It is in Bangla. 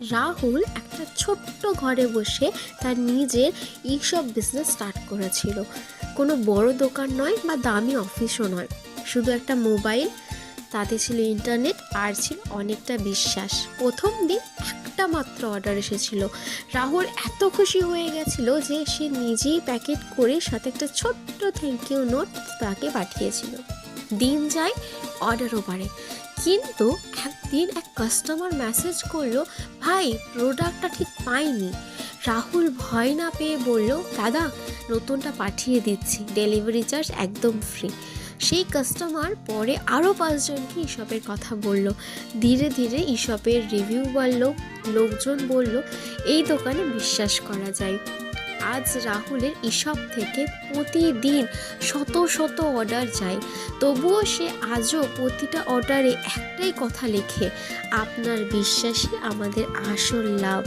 রাহুল একটা ছোট্ট ঘরে বসে তার নিজের ই-শপ বিজনেস স্টার্ট করেছিল। কোনো বড় দোকান নয় বা দামি অফিসও নয়, শুধু একটা মোবাইল, তাতে ছিল ইন্টারনেট আর ছিল অনেকটা বিশ্বাস। প্রথম দিন একটা মাত্র অর্ডার এসেছিল। রাহুল এত খুশি হয়ে গেছিল যে সে নিজেই প্যাকেট করে সাথে একটা ছোট্ট থ্যাংক ইউ নোট তাকে পাঠিয়েছিল। দিন যায়, অর্ডারও বাড়ে, কিন্তু একদিন এক কাস্টমার মেসেজ করলো, ভাই প্রোডাক্টটা ঠিক পাইনি। রাহুল ভয় না পেয়ে বলল, দাদা নতুনটা পাঠিয়ে দিচ্ছি, ডেলিভারি চার্জ একদম ফ্রি। সেই কাস্টমার পরে আরও 5জনকে ইশপের কথা বলল। ধীরে ধীরে ইশপের রিভিউ বাড়ল, লোকজন বলল এই দোকানে বিশ্বাস করা যায়। আজ রাহুলের ইশপ থেকে প্রতিদিন শত শত অর্ডার যায়, তবুও সে আজও প্রতিটা অর্ডারে একটাই কথা লেখে, আপনার বিশ্বাসই আমাদের আসল লাভ।